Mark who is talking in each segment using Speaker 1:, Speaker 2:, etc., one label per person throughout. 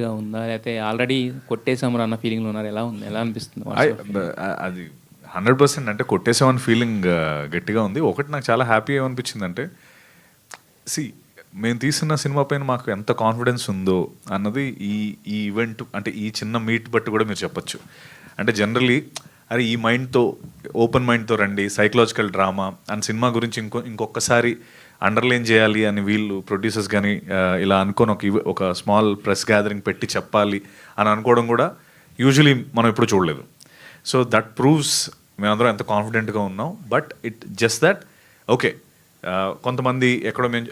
Speaker 1: గా ఉందా? లేకపోతే ఆల్రెడీ కొట్టేసామురా అన్న ఫీలింగ్‌లో ఉన్నారా? ఎలా ఉంది? ఎలా అనిపిస్తుంది?
Speaker 2: అది 100% అంటే కొట్టేసామని ఫీలింగ్ గట్టిగా ఉంది. ఒకటి నాకు చాలా హ్యాపీ ఏమనిపించిందంటే, సి మేము తీసిన సినిమా పైన మాకు ఎంత కాన్ఫిడెన్స్ ఉందో అన్నది ఈ ఈ ఈవెంట్ అంటే ఈ చిన్న మీట్ బట్టి కూడా మీరు చెప్పొచ్చు. అంటే జనరలీ అరే ఈ మైండ్తో ఓపెన్ మైండ్తో రండి, సైకలాజికల్ డ్రామా అని సినిమా గురించి ఇంకొకసారి అండర్లైన్ చేయాలి అని వీళ్ళు ప్రొడ్యూసర్స్ కానీ ఇలా అనుకొని ఒక స్మాల్ ప్రెస్ గ్యాదరింగ్ పెట్టి చెప్పాలి అని అనుకోవడం కూడా యూజువలీ మనం ఎప్పుడు చూడలేదు. సో దట్ ప్రూవ్స్ మేమందరం ఎంత కాన్ఫిడెంట్గా ఉన్నాం. But it just that okay, కొంతమంది ఎక్కడో మేము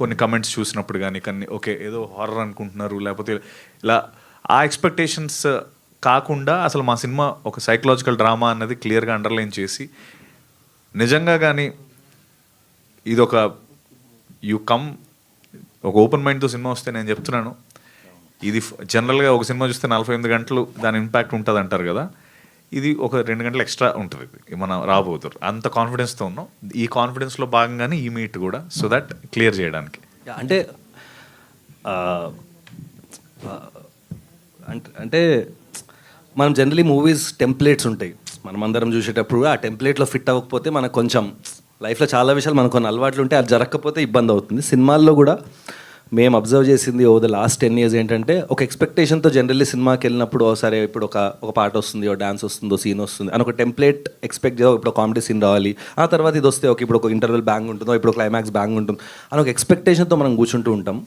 Speaker 2: కొన్ని కమెంట్స్ చూసినప్పుడు కానీ ఓకే ఏదో హారర్ అనుకుంటున్నారు, లేకపోతే ఇలా ఆ ఎక్స్పెక్టేషన్స్ కాకుండా అసలు మా సినిమా ఒక సైకలాజికల్ డ్రామా అన్నది క్లియర్గా అండర్లైన్ చేసి నిజంగా కానీ ఇది ఒక ఒక ఓపెన్ మైండ్తో సినిమా వస్తే నేను చెప్తున్నాను, ఇది జనరల్గా ఒక సినిమా చూస్తే 48 గంటలు దాని ఇంపాక్ట్ ఉంటుంది అంటారు కదా, ఇది ఒక 2 గంటలు ఎక్స్ట్రా ఉంటుంది. ఇది మనం రాబోతున్నారు అంత కాన్ఫిడెన్స్తో ఉన్నాం. ఈ కాన్ఫిడెన్స్లో భాగంగానే ఈ మీట్ కూడా, సో దట్ క్లియర్ చేయడానికి.
Speaker 3: అంటే అంటే మనం జనరలీ మూవీస్ టెంప్లెట్స్ ఉంటాయి, మనం అందరం చూసేటప్పుడు ఆ టెంప్లెట్లో ఫిట్ అవ్వకపోతే మనకు కొంచెం లైఫ్లో చాలా విషయాలు మనకు కొన్ని అలవాట్లు ఉంటే అది జరగకపోతే ఇబ్బంది అవుతుంది. సినిమాల్లో కూడా మేము అబ్జర్వ్ చేసింది ఓవర్ ద లాస్ట్ 10 years ఏంటంటే, ఒక ఎక్స్పెక్టేషన్తో జనరల్లీ సినిమాకి వెళ్ళినప్పుడు సరే ఇప్పుడు ఒక పాట వస్తుంది, ఒక డాన్స్ వస్తుందో, సీన్ వస్తుంది అని ఒక టెంప్లెట్ ఎక్స్పెక్ట్ చేయాలి. ఇప్పుడు కామెడీ సీన్ రావాలి, ఆ తర్వాత ఇది వస్తే ఓకే ఇప్పుడు ఒక ఇంటర్వెల్ బ్యాంగ్ ఉంటుందో, ఇప్పుడు క్లైమాక్స్ బ్యాంగ్ ఉంటుంది అని ఒక ఎక్స్పెక్టేషన్తో మనం కూర్చుంటూ ఉంటాం.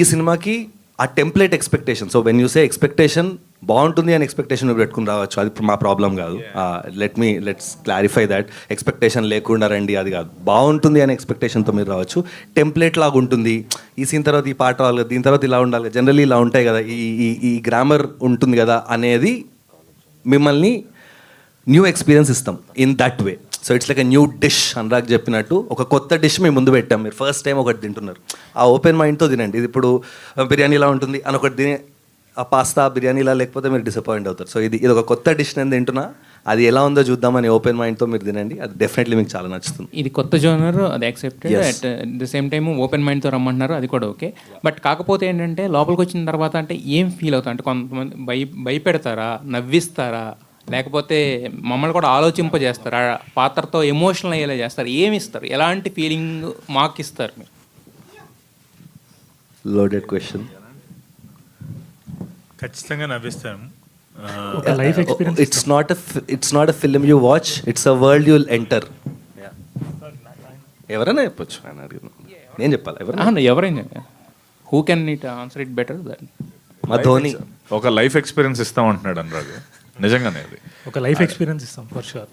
Speaker 3: ఈ సినిమాకి ఆ template expectation, so when you say expectation బాగుంటుంది అని ఎక్స్పెక్టేషన్ పెట్టుకుని రావచ్చు, అది మా ప్రాబ్లం కాదు. Let's clarify that. ఎక్స్పెక్టేషన్ లేకుండా రండి అది కాదు, బాగుంటుంది అనే ఎక్స్పెక్టేషన్తో మీరు రావచ్చు. టెంప్లెట్ లాగా ఉంటుంది, ఈ సీన్ తర్వాత ఈ పాట రావాలి, దీని తర్వాత ఇలా ఉండాలి, జనరల్లీ ఇలా ఉంటాయి కదా, ఈ గ్రామర్ ఉంటుంది కదా అనేది మిమ్మల్ని న్యూ ఎక్స్పీరియన్స్ ఇస్తాం in that way. So it's like a new dish. Anurag చెప్పినట్టు ఒక కొత్త డిష్ మేము ముందు పెట్టాం. మీరు ఫస్ట్ టైం ఒకటి తింటున్నారు, ఆ ఓపెన్ మైండ్తో తినండి. ఇది ఇప్పుడు బిర్యానీ ఇలా ఉంటుంది అని ఒకటి తిని ఆ పాస్తా బిర్యానీలా లేకపోతే మీరు డిసప్పాయింట్ అవుతారు. సో ఇది ఒక కొత్త డిష్ నేను తింటున్నా, అది ఎలా ఉందో చూద్దామని ఓపెన్ మైండ్తో మీరు తినండి, అది డెఫినెట్లీ మీకు చాలా నచ్చుతుంది.
Speaker 1: ఇది కొత్త జోనర్, అది accepted. At the same time open మైండ్తో రమ్మంటున్నారు, అది కూడా ఓకే. బట్ కాకపోతే ఏంటంటే లోపలికి వచ్చిన తర్వాత అంటే ఏం ఫీల్ అవుతా అంటే, కొంతమంది భయపెడతారా, నవ్విస్తారా, లేకపోతే మమ్మల్ని కూడా ఆలోచింపజేస్తారు, ఆ పాత్రతో ఎమోషనల్ అయ్యేలా చేస్తారు, ఏమి ఇస్తారు, ఎలాంటి ఫీలింగ్ మాకు ఇస్తారు మీరు?
Speaker 3: Loaded question.
Speaker 4: ఖచ్చితంగా నవ్విస్తాను.
Speaker 3: It's not a film you watch, it's a world you will enter. ఎవరైనా చెప్పొచ్చు, ఆయన అడిగిన నేను చెప్పాలి,
Speaker 1: ఎవరైనా who can it answer it better than
Speaker 3: మా ధోని.
Speaker 2: ఒక లైఫ్ ఎక్స్పీరియన్స్ ఇస్తామంటున్నాడు అనురాగ్, నిజంగానే అది
Speaker 5: ఒక లైఫ్ ఎక్స్పీరియన్స్ ఇస్తాం ఫర్ షూర్.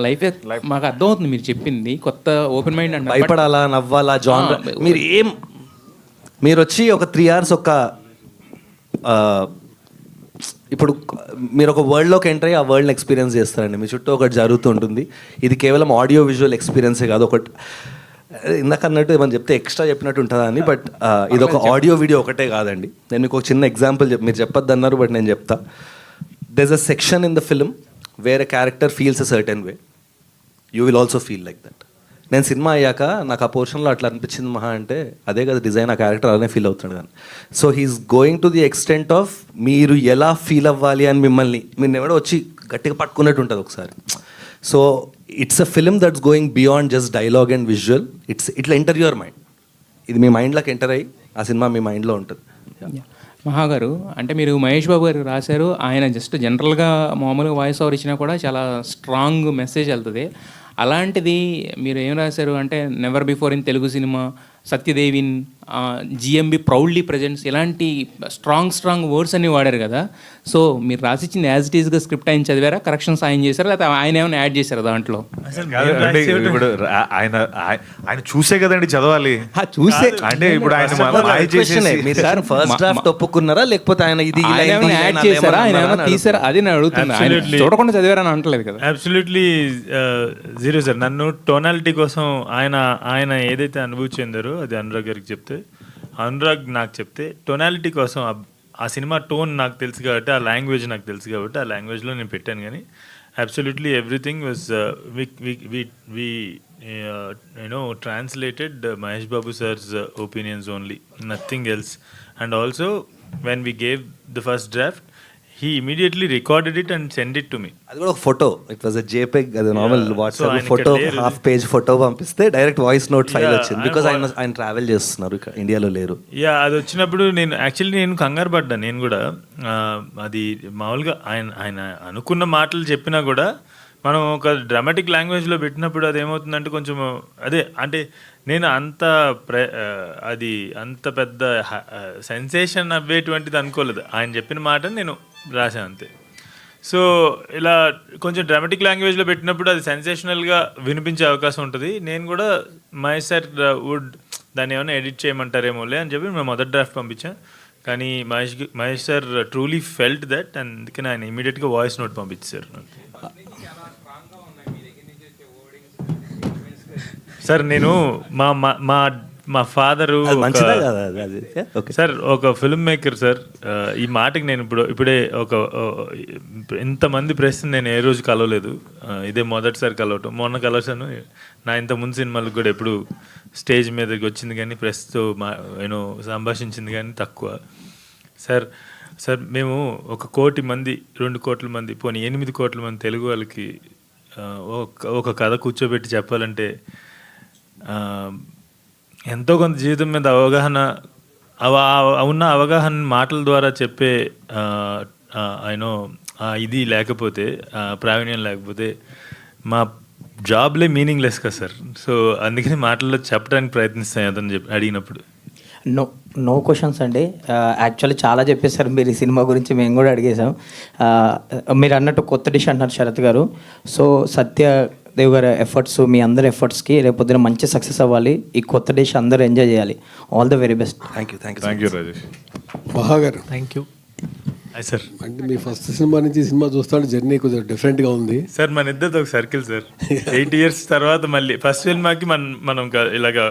Speaker 1: లైఫ్ మాకు అర్థమవుతుంది మీరు చెప్పింది, కొత్త ఓపెన్ మైండ్ అంటే
Speaker 3: భయపడాలా, నవ్వాలా, జానర్ మీరు వచ్చి ఒక 3 hours ఇప్పుడు మీరు ఒక వరల్డ్లోకి ఎంటర్ అయ్యి ఆ వరల్డ్ని ఎక్స్పీరియన్స్ చేస్తారండి. మీ చుట్టూ ఒకటి జరుగుతూ ఉంటుంది. ఇది కేవలం ఆడియో విజువల్ ఎక్స్పీరియన్సే కాదు, ఒకటి ఇందాక అన్నట్టు ఏమని చెప్తే ఎక్స్ట్రా చెప్పినట్టు ఉంటుందా అని, బట్ ఇది ఒక ఆడియో వీడియో ఒకటే కాదండి. నేను మీకు ఒక చిన్న ఎగ్జాంపుల్ మీరు చెప్పొద్దు అన్నారు, బట్ నేను చెప్తా. there's a section in the film where a character feels a certain way. You will also feel like that. నేను సినిమా అయ్యాక నాకు ఆ పోర్షన్లో అట్లా అనిపించింది మహా అంటే, అదే కదా డిజైన్, ఆ క్యారెక్టర్ అలానే ఫీల్ అవుతాడు కానీ. So he's going to the extent of మీరు ఎలా ఫీల్ అవ్వాలి అని మిమ్మల్ని మీరు ఎవడో వచ్చి గట్టిగా పట్టుకున్నట్టు ఉంటుంది ఒకసారి. So it's a film that's going beyond just dialogue and visual. ఇట్లా ఎంటర్ యువర్ మైండ్. ఇది మీ మైండ్లోకి ఎంటర్ అయ్యి ఆ సినిమా మీ మైండ్లో ఉంటుంది.
Speaker 1: మహాగారు అంటే మీరు మహేష్ బాబు గారు రాశారు, ఆయన జస్ట్ జనరల్గా మామూలుగా వాయిస్ ఓవర్ ఇచ్చినా కూడా చాలా స్ట్రాంగ్ మెసేజ్ వెళ్తుంది. అలాంటిది మీరు ఏం రాశారు అంటే, never before in Telugu cinema, Satyadevi in GMB proudly presents, ఇలాంటి స్ట్రాంగ్ వర్డ్స్ అన్ని వాడారు కదా. సో మీరు రాసిచ్చింది యాజ్ ఇట్ ఈస్గా స్క్రిప్ట్ ఆయన చదివారా, కరెక్షన్స్ ఆయన చేశారా, లేకపోతే ఆయన ఏమైనా యాడ్ చేశారా దాంట్లో?
Speaker 2: ఇప్పుడు ఆయన చూసే కదండి చదవాలి,
Speaker 1: చూసే
Speaker 2: అంటే ఇప్పుడు ఆయన
Speaker 3: ఫస్ట్ డ్రాఫ్ట్ ఒప్పుకున్నారా లేకపోతే ఆయన ఇది
Speaker 1: యాడ్ చేశారా, ఆయన ఏమైనా తీసారా, అది నేను అడుగుతున్నా. చూడకుండా చదివారా అని అంటలేదు కదా.
Speaker 4: Absolutely zero sir. నన్ను టోనాలిటీ కోసం ఆయన ఏదైతే అనుభూతి చెందారో అది అనురాగ్ గారికి చెప్తే, అనురాగ్ నాకు చెప్తే టోనాలిటీ కోసం ఆ సినిమా టోన్ నాకు తెలుసు కాబట్టి, ఆ లాంగ్వేజ్ నాకు తెలుసు కాబట్టి ఆ లాంగ్వేజ్లో నేను పెట్టాను. కానీ absolutely everything was translated Mahesh Babu sir's opinions only, nothing else. And also when we gave the first draft he immediately recorded it and send it to me.
Speaker 3: అది కూడా ఒక ఫోటో, ఇట్ వాజ్ JPEG, అది నార్మల్
Speaker 4: So
Speaker 3: వాట్సాప్
Speaker 4: ఆయన
Speaker 3: photo,
Speaker 4: ఇక్కడ లేరు.
Speaker 3: Half page photo పంపిస్తే direct voice note file
Speaker 4: Yeah,
Speaker 3: వచ్చింది. Because ఆయన ట్రావెల్ చేస్తున్నారు, ఇక్కడ ఇండియాలో లేరు.
Speaker 4: యా, అది వచ్చినప్పుడు నేను కంగారు పడ్డా. నేను కూడా అది మామూలుగా ఆయన అనుకున్న మాటలు చెప్పినా కూడా మనం ఒక డ్రామాటిక్ లాంగ్వేజ్లో పెట్టినప్పుడు అది ఏమవుతుందంటే కొంచెం అదే అంటే నేను అది అంత పెద్ద సెన్సేషన్ అవ్వేటువంటిది అనుకోలేదు. ఆయన చెప్పిన మాట నేను రాశాను అంతే. సో ఇలా కొంచెం డ్రామాటిక్ లాంగ్వేజ్లో పెట్టినప్పుడు అది సెన్సేషనల్గా వినిపించే అవకాశం ఉంటుంది. నేను కూడా మహేష్ సార్ వుడ్ దాన్ని ఏమైనా ఎడిట్ చేయమంటారేమోలే అని చెప్పి మేము మొదటి డ్రాఫ్ట్ పంపించాం. కానీ Mahesh sir truly felt that, అందుకని ఆయన ఇమీడియట్గా వాయిస్ నోట్ పంపించారు. సార్ నేను మా ఫాదరు
Speaker 3: అది మంచిదా కదా అది? ఓకే
Speaker 4: సార్, ఒక ఫిల్మ్ మేకర్ సార్. ఈ మాటకి నేను ఇప్పుడే ఇంతమంది ప్రెస్ నేను ఏ రోజు కలవలేదు. ఇదే మొదటిసారి కలవటం. మొన్న కలవసాను. నా ఇంత ముందు సినిమాలకు కూడా ఎప్పుడు స్టేజ్ మీదకి వచ్చింది కానీ ప్రెస్తో సంభాషించింది కానీ తక్కువ. సార్ మేము 1 కోటి మంది, 2 కోట్ల మంది, పోనీ 8 కోట్ల మంది తెలుగు వాళ్ళకి ఒక కథ కూర్చోబెట్టి చెప్పాలంటే ఎంతో కొంత జీవితం మీద అవగాహన ఉన్న అవగాహన మాటల ద్వారా చెప్పే ఇది లేకపోతే, ప్రావీణ్యం లేకపోతే మా జాబ్లే మీనింగ్లెస్ కదా సార్. సో అందుకని మాటల్లో చెప్పడానికి ప్రయత్నిస్తాను అతను అడిగినప్పుడు.
Speaker 6: నో క్వశ్చన్స్ అండి. యాక్చువల్లీ చాలా చెప్పేశారు మీరు ఈ సినిమా గురించి, మేము కూడా అడిగేసాం. మీరు అన్నట్టు కొత్త డిష్ అంటున్నారు శరత్ గారు. సో సత్యదేవ్ గారి ఎఫర్ట్స్, మీ అందరి ఎఫర్ట్స్కి రేపొద్దున మంచి సక్సెస్ అవ్వాలి. ఈ కొత్త డిష్ అందరూ ఎంజాయ్ చేయాలి. All the very best.
Speaker 2: Thank you Rajesh.
Speaker 5: మహాగారు థ్యాంక్ యూ.
Speaker 4: సార్
Speaker 5: అంటే మీ ఫస్ట్ సినిమా నుంచి సినిమా చూస్తాను జర్నీ కొంచెం డిఫరెంట్గా ఉంది
Speaker 4: సార్. మన ఇద్దరితో ఒక సర్కిల్ సార్. 8 years తర్వాత మళ్ళీ ఫస్ట్ సినిమాకి మనం ఇలాగా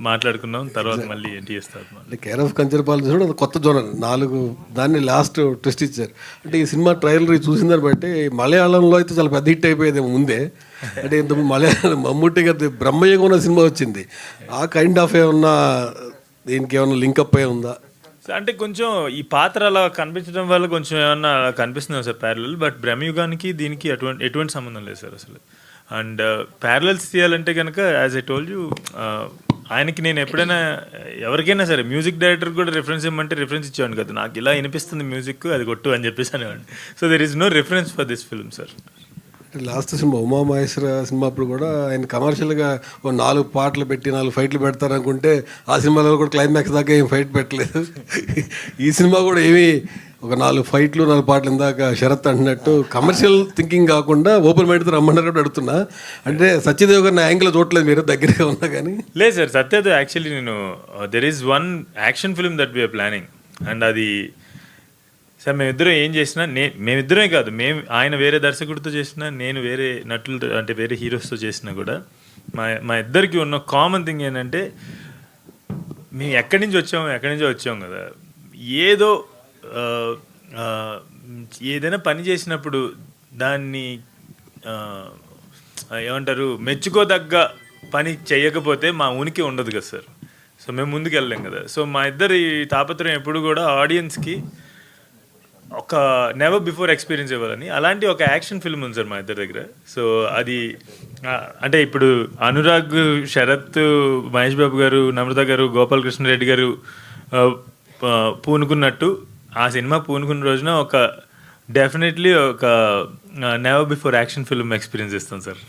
Speaker 4: మాట్లాడుకున్నాం. తర్వాత మళ్ళీ 8 years తర్వాత
Speaker 5: అంటే కేర్ ఆఫ్ కంచరపాలెం చూడ అది కొత్త జోనర్ 4 దాన్ని లాస్ట్ ట్విస్ట్ ఇచ్చారు. అంటే ఈ సినిమా ట్రైలర్ చూసిన దాన్ని బట్టి మలయాళంలో అయితే చాలా పెద్ద హిట్ అయిపోయేది ముందే. అంటే ఇంత మలయాళం మమ్ముట్టి గారి బ్రహ్మయ్యగా ఉన్న సినిమా వచ్చింది. ఆ కైండ్ ఆఫ్ ఏమన్నా దీనికి ఏమన్నా లింకప్ అయి ఉందా?
Speaker 4: అంటే కొంచెం ఈ పాత్ర అలా కనిపించడం వల్ల కొంచెం ఏమన్నా కనిపిస్తుంది సార్ ప్యారలల్. బట్ బ్రహ్మయుగానికి దీనికి ఎటువంటి సంబంధం లేదు సార్ అసలు. అండ్ ప్యారలల్స్ తీయాలంటే కనుక యాజ్ ఐ టోల్డ్ యూ, ఆయనకి నేను ఎప్పుడైనా ఎవరికైనా సరే మ్యూజిక్ డైరెక్టర్ కూడా రిఫరెన్స్ ఇవ్వమంటే రిఫరెన్స్ ఇచ్చేవాడిని కదా. నాకు ఇలా వినిపిస్తుంది మ్యూజిక్, అది కొట్టు అని చెప్పేసి అనేవాడిని. So there is no reference for this film sir.
Speaker 5: Last cinema Umamaheswara cinema అప్పుడు కూడా ఆయన కమర్షియల్గా 4 పాటలు పెట్టి 4 ఫైట్లు పెడతారనుకుంటే ఆ సినిమాలో కూడా క్లైమాక్స్ దాకా ఏం ఫైట్ పెట్టలేదు. ఈ సినిమా కూడా ఏమీ ఒక 4 ఫైట్లు 4 పాటలు ఇందాక శరత్ అంటున్నట్టు కమర్షియల్ థింకింగ్ కాకుండా ఓపెన్ మైండ్తో రమ్మన్నారు అడుగుతున్నా. అంటే సత్యదేవ్ గారిని యాంగిల్ చూడలేదు మీరు దగ్గరగా ఉన్నా కానీ.
Speaker 4: లేదు sir, Satyadev actually there is 1 action film that we're planning. And అది సార్ మేమిద్దరం ఏం చేసినా, మేమిద్దరే కాదు, ఆయన వేరే దర్శకుడితో చేసినా, నేను వేరే నటులతో అంటే వేరే హీరోస్తో చేసినా కూడా మా ఇద్దరికి ఉన్న కామన్ థింగ్ ఏంటంటే మేము ఎక్కడి నుంచో వచ్చాం కదా. ఏదైనా పని చేసినప్పుడు దాన్ని ఏమంటారు, మెచ్చుకోదగ్గ పని చేయకపోతే మా ఉనికి ఉండదు కదా సార్. సో మేము ముందుకు వెళ్ళలేం కదా. సో మా ఇద్దరి తాపత్రయం ఎప్పుడు కూడా ఆడియన్స్కి ఒక నెవర్ బిఫోర్ ఎక్స్పీరియన్స్ ఇవ్వాలని. అలాంటి ఒక యాక్షన్ ఫిల్మ్ ఉంది సార్ మా ఇద్దరి దగ్గర. సో అది అంటే ఇప్పుడు అనురాగ్, శరత్, మహేష్ బాబు గారు, నమ్రత గారు, గోపాలకృష్ణరెడ్డి గారు పూనుకున్నట్టు ఆ సినిమా పూనుకున్న రోజున డెఫినెట్లీ ఒక never before action film experience ఇస్తాం సార్.